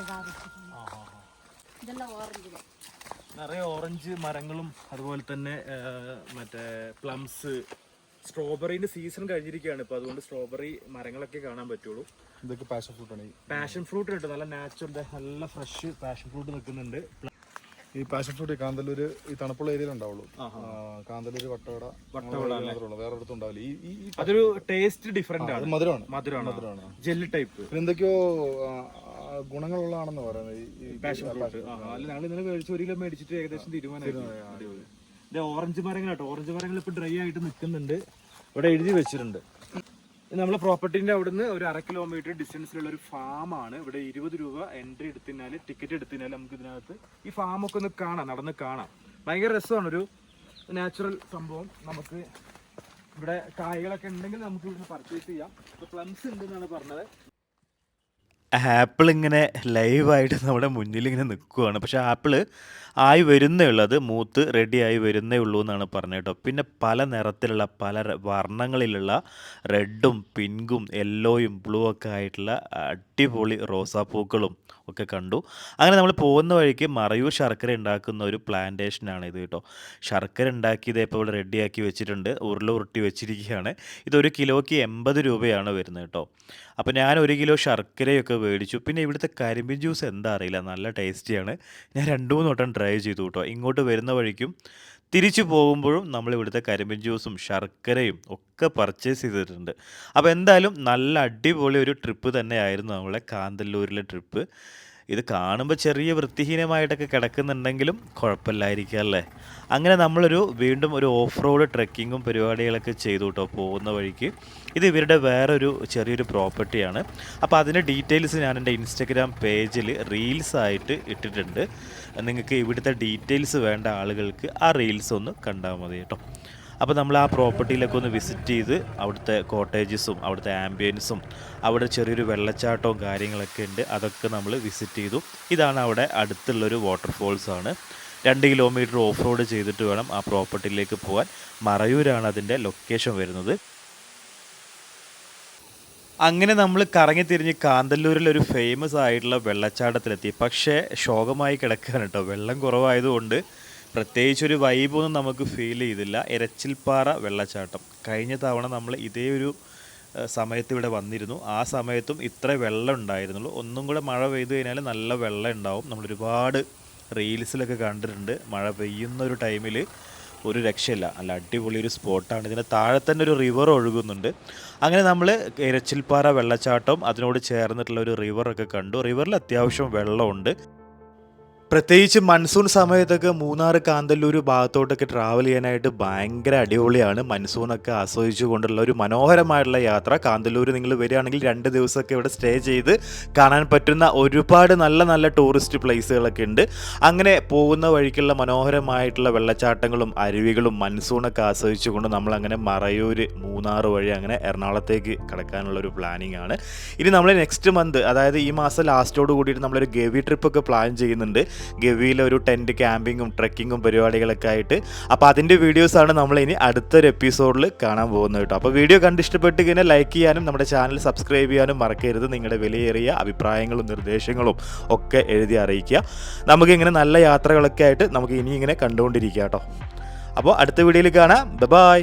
ഇതെല്ലാം ഓറഞ്ച്, നിറയെ ഓറഞ്ച് മരങ്ങളും അതുപോലെ തന്നെ മറ്റേ പ്ലംസ്. സ്ട്രോബെറിന്റെ സീസൺ കഴിഞ്ഞിരിക്കുകയാണ് ഇപ്പോൾ, അതുകൊണ്ട് സ്ട്രോബെറി മരങ്ങളൊക്കെ കാണാൻ പറ്റുള്ളൂ. ഇതൊക്കെ പാഷൻ ഫ്രൂട്ടാണ്. പാഷൻ ഫ്രൂട്ട് കിട്ടും, നല്ല നാച്ചുറൽ നല്ല ഫ്രഷ് പാഷൻ ഫ്രൂട്ട് നിൽക്കുന്നുണ്ട്. ഈ പാഷൻ ഫ്രൂട്ട് കാന്തല്ലൂര് ഈ തണുപ്പുള്ള ഏരിയയിൽ ഉണ്ടാവുള്ളൂ. കാന്തല്ലൂര് വട്ടവട വേറെ അടുത്തും ഉണ്ടാവില്ല. ഈ അതൊരു ടേസ്റ്റ് ഡിഫറെന്റ് ആണ്. മധുരമാണ്, ജെല്ലി ടൈപ്പ്. പിന്നെ എന്തൊക്കെയോ ഗുണങ്ങളുള്ളതാണെന്ന് പറയുന്നത് ഈ പാഷൻ ഫ്രൂട്ട്. ഞങ്ങൾ ഇന്നലെ മേടിച്ച് 1 കിലോ മേടിച്ചിട്ട് ഏകദേശം തീരുമാനമായി. ഇത് ഓറഞ്ച് മരങ്ങൾ കേട്ടോ. ഓറഞ്ച് മരങ്ങൾ ഇപ്പൊ ഡ്രൈ ആയിട്ട് നിൽക്കുന്നുണ്ട്. ഇവിടെ എഴുതി വെച്ചിട്ടുണ്ട്. നമ്മളെ പ്രോപ്പർട്ടിന്റെ അവിടുന്ന് ഒരു 1/2 കിലോമീറ്റർ ഡിസ്റ്റൻസിലുള്ള ഒരു ഫാമാണ്. ഇവിടെ 20 രൂപ എൻട്രി എടുത്തിനാൽ, ടിക്കറ്റ് എടുത്തിനാൽ നമുക്ക് ഇതിനകത്ത് ഈ ഫാമൊക്കെ ഒന്ന് കാണാം, നടന്ന് കാണാം. ഭയങ്കര രസമാണ്, ഒരു നാച്ചുറൽ സംഭവം. നമുക്ക് ഇവിടെ കായ്കളൊക്കെ ഉണ്ടെങ്കിൽ നമുക്ക് ഇവിടുന്ന് പർച്ചേസ് ചെയ്യാം. ഇപ്പോൾ പ്ലംസ് ഉണ്ട് എന്നാണ് പറഞ്ഞത്. ആപ്പിൾ ഇങ്ങനെ ലൈവായിട്ട് നമ്മുടെ മുന്നിൽ ഇങ്ങനെ നിൽക്കുകയാണ്. പക്ഷേ ആപ്പിൾ ആയി വരുന്നേ ഉള്ളൂ, അത് മൂത്ത് റെഡിയായി വരുന്നേ ഉള്ളൂ എന്നാണ് പറഞ്ഞത് കേട്ടോ. പിന്നെ പല നിറത്തിലുള്ള പല വർണ്ണങ്ങളിലുള്ള റെഡും പിങ്കും യെല്ലോയും ബ്ലൂ ഒക്കെ ആയിട്ടുള്ള അടിപൊളി റോസാപ്പൂക്കളും ഒക്കെ കണ്ടു. അങ്ങനെ നമ്മൾ പോകുന്ന വഴിക്ക് മറയൂർ ശർക്കര ഉണ്ടാക്കുന്ന ഒരു പ്ലാന്റേഷനാണ് ഇത് കേട്ടോ. ശർക്കര ഉണ്ടാക്കിയത് ഇപ്പോൾ ഇവിടെ റെഡിയാക്കി വെച്ചിട്ടുണ്ട്, ഉരുട്ടി വെച്ചിരിക്കുകയാണ്. ഇത് 1 കിലോയ്ക്ക് 80 രൂപയാണ് വരുന്നത് കേട്ടോ. അപ്പോൾ ഞാൻ 1 കിലോ ശർക്കരയൊക്കെ മേടിച്ചു. പിന്നെ ഇവിടുത്തെ കരിമ്പിൻ ജ്യൂസ് എന്താ അറിയില്ല, നല്ല ടേസ്റ്റിയാണ്. ഞാൻ 2-3 വട്ടം ട്രൈ ചെയ്തു കേട്ടോ. ഇങ്ങോട്ട് വരുന്ന വഴിക്കും തിരിച്ചു പോകുമ്പോഴും നമ്മൾ ഇവിടുത്തെ കരിമ്പിൻ ജ്യൂസും ശർക്കരയും ഒക്കെ പർച്ചേസ് ചെയ്തിട്ടുണ്ട്. അപ്പോൾ എന്തായാലും നല്ല അടിപൊളി ഒരു ട്രിപ്പ് തന്നെയായിരുന്നു നമ്മളെ കാന്തല്ലൂരിലെ ട്രിപ്പ്. ഇത് കാണുമ്പോൾ ചെറിയ വൃത്തിഹീനമായിട്ടൊക്കെ കിടക്കുന്നുണ്ടെങ്കിലും കുഴപ്പമില്ലായിരിക്കാം അല്ലേ. അങ്ങനെ നമ്മളൊരു വീണ്ടും ഒരു ഓഫ് റോഡ് ട്രെക്കിങ്ങും പരിപാടികളൊക്കെ ചെയ്തു കേട്ടോ പോകുന്ന വഴിക്ക്. ഇത് ഇവരുടെ വേറൊരു ചെറിയൊരു പ്രോപ്പർട്ടിയാണ്. അപ്പോൾ അതിൻ്റെ ഡീറ്റെയിൽസ് ഞാൻ എൻ്റെ ഇൻസ്റ്റഗ്രാം പേജിൽ റീൽസായിട്ട് ഇട്ടിട്ടുണ്ട്. നിങ്ങൾക്ക് ഇവിടുത്തെ ഡീറ്റെയിൽസ് വേണ്ട ആളുകൾക്ക് ആ റീൽസ് ഒന്ന് കണ്ടാൽ മതി കേട്ടോ. അപ്പോൾ നമ്മൾ ആ പ്രോപ്പർട്ടിയിലൊക്കെ ഒന്ന് വിസിറ്റ് ചെയ്ത് അവിടുത്തെ കോട്ടേജസും അവിടുത്തെ ആംബിയൻസും അവിടെ ചെറിയൊരു വെള്ളച്ചാട്ടവും കാര്യങ്ങളൊക്കെ ഉണ്ട്, അതൊക്കെ നമ്മൾ വിസിറ്റ് ചെയ്തു. ഇതാണ് അവിടെ അടുത്തുള്ളൊരു വാട്ടർഫോൾസാണ്. 2 കിലോമീറ്റർ ഓഫ് റോഡ് ചെയ്തിട്ട് വേണം ആ പ്രോപ്പർട്ടിയിലേക്ക് പോകാൻ. മറയൂരാണ് അതിൻ്റെ ലൊക്കേഷൻ വരുന്നത്. അങ്ങനെ നമ്മൾ കറങ്ങി തിരിഞ്ഞ് കാന്തല്ലൂരിലൊരു ഫേമസ് ആയിട്ടുള്ള വെള്ളച്ചാട്ടത്തിലെത്തി. പക്ഷേ ശോകമായി കിടക്കുകയാണ് കേട്ടോ. വെള്ളം കുറവായതുകൊണ്ട് പ്രത്യേകിച്ചൊരു വൈബൊന്നും നമുക്ക് ഫീൽ ചെയ്തില്ല. എരച്ചിൽപ്പാറ വെള്ളച്ചാട്ടം. കഴിഞ്ഞ തവണ നമ്മൾ ഇതേ ഒരു സമയത്ത് ഇവിടെ വന്നിരുന്നു. ആ സമയത്തും ഇത്ര വെള്ളം ഉണ്ടായിരുന്നുള്ളൂ. ഒന്നും കൂടെ മഴ പെയ്തു കഴിഞ്ഞാൽ നല്ല വെള്ളം ഉണ്ടാവും. നമ്മളൊരുപാട് റീൽസിലൊക്കെ കണ്ടിട്ടുണ്ട്. മഴ പെയ്യുന്ന ഒരു ടൈമിൽ ഒരു രക്ഷയില്ല, നല്ല അടിപൊളി ഒരു സ്പോട്ടാണ്. ഇതിന് താഴെ തന്നെ ഒരു റിവർ ഒഴുകുന്നുണ്ട്. അങ്ങനെ നമ്മൾ എരച്ചിൽപ്പാറ വെള്ളച്ചാട്ടം അതിനോട് ചേർന്നിട്ടുള്ള ഒരു റിവറൊക്കെ കണ്ടു. റിവറിൽ അത്യാവശ്യം വെള്ളമുണ്ട്. പ്രത്യേകിച്ച് മൺസൂൺ സമയത്തൊക്കെ മൂന്നാർ കാന്തല്ലൂർ ഭാഗത്തോട്ടൊക്കെ ട്രാവൽ ചെയ്യാനായിട്ട് ഭയങ്കര അടിപൊളിയാണ്. മൺസൂണൊക്കെ ആസ്വദിച്ചു കൊണ്ടുള്ള ഒരു മനോഹരമായിട്ടുള്ള യാത്ര. കാന്തല്ലൂർ നിങ്ങൾ വരികയാണെങ്കിൽ 2 ദിവസമൊക്കെ ഇവിടെ സ്റ്റേ ചെയ്ത് കാണാൻ പറ്റുന്ന ഒരുപാട് നല്ല നല്ല ടൂറിസ്റ്റ് പ്ലേസുകളൊക്കെ ഉണ്ട്. അങ്ങനെ പോകുന്ന വഴിക്കുള്ള മനോഹരമായിട്ടുള്ള വെള്ളച്ചാട്ടങ്ങളും അരുവികളും മൺസൂണൊക്കെ ആസ്വദിച്ചുകൊണ്ട് നമ്മളങ്ങനെ മറയൂർ മൂന്നാർ വഴി അങ്ങനെ എറണാകുളത്തേക്ക് കടക്കാനുള്ള ഒരു പ്ലാനിങ് ആണ്. ഇനി നമ്മൾ നെക്സ്റ്റ് മന്ത്, അതായത് ഈ മാസം ലാസ്റ്റോട് കൂടിയിട്ട് നമ്മളൊരു ഗവി ട്രിപ്പൊക്കെ പ്ലാൻ ചെയ്യുന്നുണ്ട്. ഗവിയിലെ ഒരു ടെൻറ്റ് ക്യാമ്പിങ്ങും ട്രെക്കിങ്ങും പരിപാടികളൊക്കെ ആയിട്ട്. അപ്പോൾ അതിൻ്റെ വീഡിയോസാണ് നമ്മളിനി അടുത്തൊരു എപ്പിസോഡിൽ കാണാൻ പോകുന്നത് കേട്ടോ. അപ്പോൾ വീഡിയോ കണ്ട് ഇഷ്ടപ്പെട്ട് കഴിഞ്ഞാൽ ലൈക്ക് ചെയ്യാനും നമ്മുടെ ചാനൽ സബ്സ്ക്രൈബ് ചെയ്യാനും മറക്കരുത്. നിങ്ങളുടെ വിലയേറിയ അഭിപ്രായങ്ങളും നിർദ്ദേശങ്ങളും ഒക്കെ എഴുതി അറിയിക്കുക. നമുക്കിങ്ങനെ നല്ല യാത്രകളൊക്കെ ആയിട്ട് നമുക്ക് ഇനി ഇങ്ങനെ കണ്ടുകൊണ്ടിരിക്കുക കേട്ടോ. അപ്പോൾ അടുത്ത വീഡിയോയിൽ കാണാം. ബൈ.